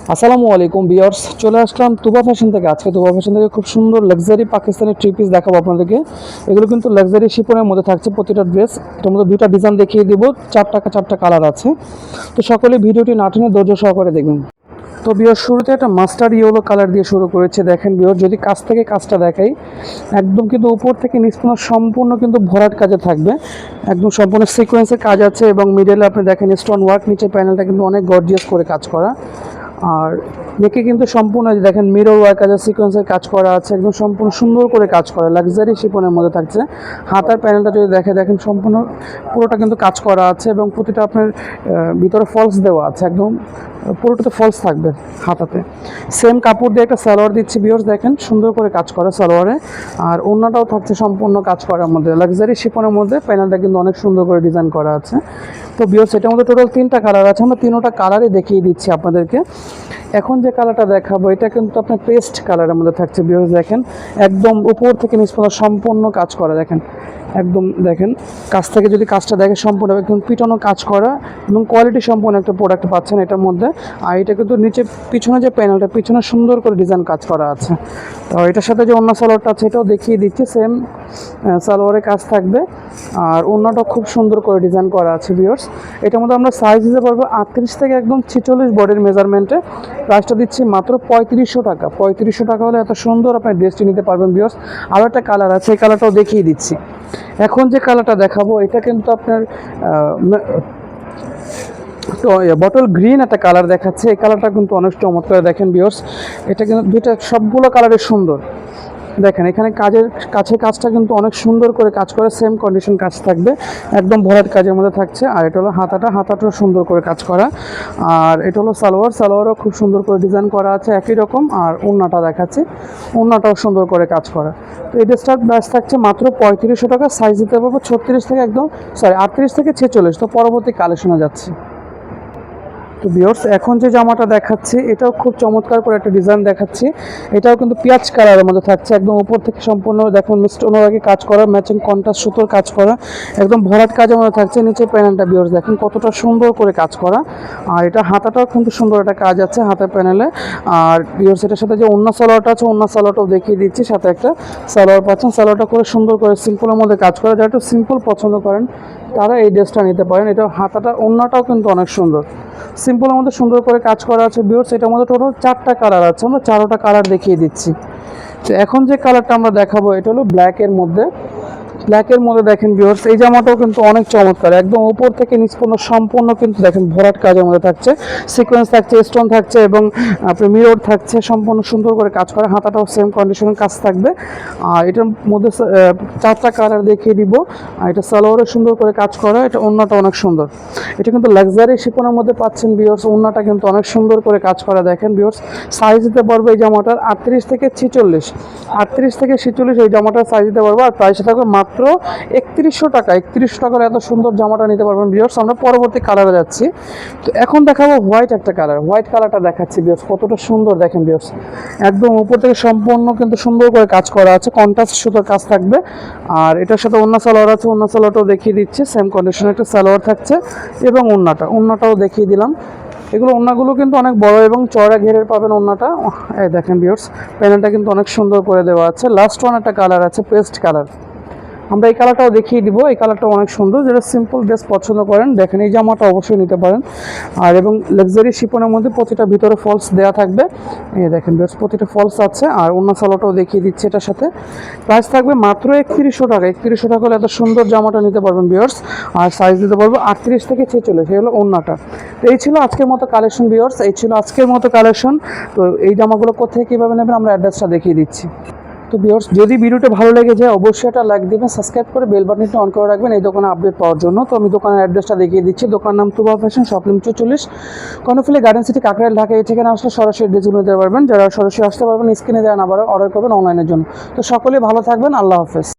আসসালামু আলাইকুম ভিউয়ার্স, চলে আসলাম তুবা ফ্যাশন থেকে। আজকে তুবা ফ্যাশন থেকে খুব সুন্দর লাক্সারি পাকিস্তানি থ্রি পিস দেখাবো আপনাদেরকে। এগুলো কিন্তু লাক্সারি শিপনের মধ্যে থাকছে প্রতিটা ড্রেস। এটার মধ্যে দুইটা ডিজাইন দেখিয়ে দিব, চারটা কালার আছে। তো সকলে ভিডিওটি না টেনে ধৈর্য সহকারে দেখবেন। তো ভিউয়ার্স, শুরুতে একটা মাস্টার্ড ইয়েলো কালার দিয়ে শুরু করেছে। দেখেন ভিউয়ার্স, যদি কাছ থেকে কাজটা দেখাই, একদম কিন্তু উপর থেকে নিচ পর্যন্ত সম্পূর্ণ কিন্তু ভরাট কাজে থাকবে। একদম সম্পূর্ণ সিকোয়েন্সের কাজ আছে এবং মিডলে আপনি দেখেন স্টোন ওয়ার্ক, নিচে প্যানেলটা কিন্তু অনেক গর্জিয়াস করে কাজ করা। আর নেকে কিন্তু সম্পূর্ণ দেখেন মিরর ওয়ার্ক আছে, সিকোয়েন্সের কাজ করা আছে, একদম সম্পূর্ণ সুন্দর করে কাজ করা, লাক্সারি শিপনের মধ্যে থাকছে। হাতার প্যানেলটা যদি দেখেন সম্পূর্ণ পুরোটা কিন্তু কাজ করা আছে এবং প্রতিটা আপনার ভিতরে ফলস দেওয়া আছে, একদম পুরোটাতে ফলস থাকবে হাতাতে। সেম কাপড় দিয়ে একটা সালোয়ার দিচ্ছি ভিউয়ার্স, দেখেন সুন্দর করে কাজ করা সালোয়ারে। আর ওড়নাটাও থাকছে সম্পূর্ণ কাজ করার মধ্যে, লাক্সারি শিপনের মধ্যে। প্যানেলটা কিন্তু অনেক সুন্দর করে ডিজাইন করা আছে। তো ভিউয়ার্স, এটার মধ্যে টোটাল 3টা কালার আছে, আমরা 3টা কালারই দেখিয়ে দিচ্ছি আপনাদেরকে। এখন যে কালারটা দেখাবো এটা কিন্তু আপনার পেস্ট কালারের মধ্যে থাকছে ভিউয়ার্স। দেখেন একদম উপর থেকে নিচ পর্যন্ত সম্পূর্ণ কাজ করা, দেখেন একদম দেখেন কাছ থেকে যদি কাজটা দেখে সম্পূর্ণ একদম পিটানো কাজ করা এবং কোয়ালিটি সম্পূর্ণ একটা প্রোডাক্ট পাচ্ছেন এটার মধ্যে। আর এটা কিন্তু নিচে পিছনে যে প্যানেলটা, পিছনে সুন্দর করে ডিজাইন কাজ করা আছে। তো এটার সাথে যে অন্য সালোয়ারটা আছে এটাও দেখিয়ে দিচ্ছি, সেম সালোয়ারের কাজ থাকবে। আর অন্যটা খুব সুন্দর করে ডিজাইন করা আছে ভিউয়ার্স। এটার মধ্যে আমরা সাইজ দিতে পারবো 38 থেকে একদম 46 বডির মেজারমেন্টে। প্রাইসটা দিচ্ছি মাত্র 3500 টাকা। 3500 টাকা হলে এত সুন্দর আপনার ড্রেসটি নিতে পারবেন ভিউয়ার্স। আরও একটা কালার আছে, এই কালারটাও দেখিয়ে দিচ্ছি। এখন যে কালারটা দেখাবো এটা কিন্তু আপনার তো বটল গ্রিন একটা কালার দেখাচ্ছে। এই কালারটা কিন্তু অনেক চমৎকার, দেখেন ভিউয়ার্স। এটা কিন্তু দুইটা সবগুলো কালারের সুন্দর। দেখেন এখানে কাজটা কিন্তু অনেক সুন্দর করে কাজ করে, সেম কন্ডিশন কাজ থাকবে, একদম ভরাট কাজের মধ্যে থাকছে। আর এটা হলো হাতাটাও সুন্দর করে কাজ করা। আর এটা হলো সালোয়ারও খুব সুন্দর করে ডিজাইন করা আছে একই রকম। আর ওড়নাটা দেখাচ্ছি, ওড়নাটাও সুন্দর করে কাজ করা। তো এই ড্রেসটার প্রাইস থাকছে মাত্র 3500 টাকা। সাইজ দিতে পারবো 38 থেকে 46। তো পরবর্তী কালেকশনে যাচ্ছি। তো ভিউয়ার্স, এখন যে জামাটা দেখাচ্ছি এটাও খুব চমৎকার করে একটা ডিজাইন দেখাচ্ছি। এটাও কিন্তু পেঁয়াজ কালারের মধ্যে থাকছে, একদম উপর থেকে সম্পূর্ণ দেখুন মিস্টোনওয়ার্কে কাজ করা, ম্যাচিং কন্ট্রাস্ট সুতোর কাজ করা, একদম ভরাট কাজের মধ্যে থাকছে। নিচে প্যানেলটা ভিউয়ার্স দেখেন কতটা সুন্দর করে কাজ করা। আর এটা হাতাটাও কিন্তু সুন্দর একটা কাজ আছে হাতের প্যানেলে। আর ভিউয়ার্স, এটার সাথে যে অন্য সালোয়ারটা আছে, অন্য সালোয়ারটাও দেখিয়ে দিচ্ছি। সাথে একটা সালোয়ার পাচ্ছেন, সালোয়ারটা করে সুন্দর করে সিম্পলের মধ্যে কাজ করা। যারা একটু সিম্পল পছন্দ করেন তারা এই ড্রেসটা নিতে পারেন। এটা ওড়নাটাও কিন্তু অনেক সুন্দর, সিম্পলের মধ্যে সুন্দর করে কাজ করা আছে ভিউয়ার্স। এটার মধ্যে টোটাল 4টা কালার আছে, আমরা 4টা কালার দেখিয়ে দিচ্ছি। তো এখন যে কালারটা আমরা দেখাবো এটা হলো ব্ল্যাকের মধ্যে দেখেন ভিউয়ার্স, এই জামাটাও কিন্তু অনেক চমৎকার, একদম উপর থেকে নিচ পর্যন্ত সম্পূর্ণ কিন্তু দেখেন ভরাট কাজের মধ্যে থাকছে, সিকোয়েন্স থাকছে, স্টোন থাকছে এবং আপনার মিরর থাকছে, সম্পূর্ণ সুন্দর করে কাজ করা। হাতাটাও সেম কন্ডিশনের কাজ থাকবে। আর এটার মধ্যে 4টা কালার দেখিয়ে দিব। আর এটা সালোয়ারও সুন্দর করে কাজ করা, এটা ওড়নাটা অনেক সুন্দর। এটা কিন্তু লাক্সারি শিপনের মধ্যে পাচ্ছেন ভিউয়ার্স। ওড়নাটা কিন্তু অনেক সুন্দর করে কাজ করা, দেখেন ভিউয়ার্স। সাইজ দিতে পারবে এই জামাটার 38 থেকে 46। এই জামাটার সাইজ দিতে পারবো। আর প্রাইসটা থাকবে মাত্র 3100 টাকা। 3100 টাকার এত সুন্দর জামাটা নিতে পারবেন ভিউয়ার্স। আমরা পরবর্তী কালারে যাচ্ছি। তো এখন দেখাবো একটা কালার, হোয়াইট কালারটা দেখাচ্ছি ভিউয়ার্স, কতটা সুন্দর দেখেন ভিউয়ার্স। একদম উপর থেকে সম্পূর্ণ কিন্তু সুন্দর করে কাজ করা আছে, কন্ট্রাস্ট সুতোর কাজ থাকবে। আর এটার সাথে অন্য সালোয়ার আছে, অন্য সালোয়ারটাও দেখিয়ে দিচ্ছি। সেম কন্ডিশনে একটা সালোয়ার থাকছে এবং ওড়নাটাও দেখিয়ে দিলাম। ওড়নাগুলো কিন্তু অনেক বড় এবং চওড়া ঘেরের পাবেন ওড়নাটা। এই দেখেন ভিউয়ার্স, প্যানেলটা কিন্তু অনেক সুন্দর করে দেওয়া আছে। লাস্ট একটা কালার আছে, পেস্ট কালার। আমরা এই কালারটাও দেখিয়ে দিব। এই কালারটাও অনেক সুন্দর, যেটা সিম্পল ড্রেস পছন্দ করেন দেখেন এই জামাটা অবশ্যই নিতে পারেন। আর এবং লাক্সারি শিপনের মধ্যে প্রতিটা ভিতরে ফলস দেওয়া থাকবে। এই দেখেন ভিউয়ার্স, প্রতিটা ফলস আছে। আর অন্য সালোয়ারটাও দেখিয়ে দিচ্ছি এটার সাথে। প্রাইস থাকবে মাত্র 3100 টাকা। 3100 টাকা হলে এত সুন্দর জামাটা নিতে পারবেন ভিউয়ার্স। আর সাইজ দিতে পারবো 38 থেকে 46। এই হলো ওড়নাটা। তো এই ছিল আজকের মতো কালেকশন ভিউয়ার্স, তো এই জামাগুলো কোথায় কীভাবে নেবেন আমরা অ্যাড্রেসটা দেখিয়ে দিচ্ছি। তো ভিউয়ার্স, যদি ভিডিওটা ভালো লেগে যায় অবশ্যই একটা লাইক দিবেন, সাবস্ক্রাইব করে বেল বাটনটা অন করে রাখবেন এই দোকানে আপডেট পাওয়ার জন্য। তো আমি দোকানের অ্যাড্রেসটা দেখিয়ে দিচ্ছি। দোকান নাম তুবা ফ্যাশন, শপ নাম 44, কর্ণফুলী গার্ডেন সিটি, কাকরাইল, ঢাকা। এই ঠিকানা আসলে সরাসরি ড্রেসগুলো নিতে পারবেন। যারা সরাসরি আসতে পারবেন স্ক্রিনে দেওয়া নাম্বারে অর্ডার করবেন অনলাইনের জন্য। তো সকলেই ভালো থাকবেন, আল্লাহ হাফেজ।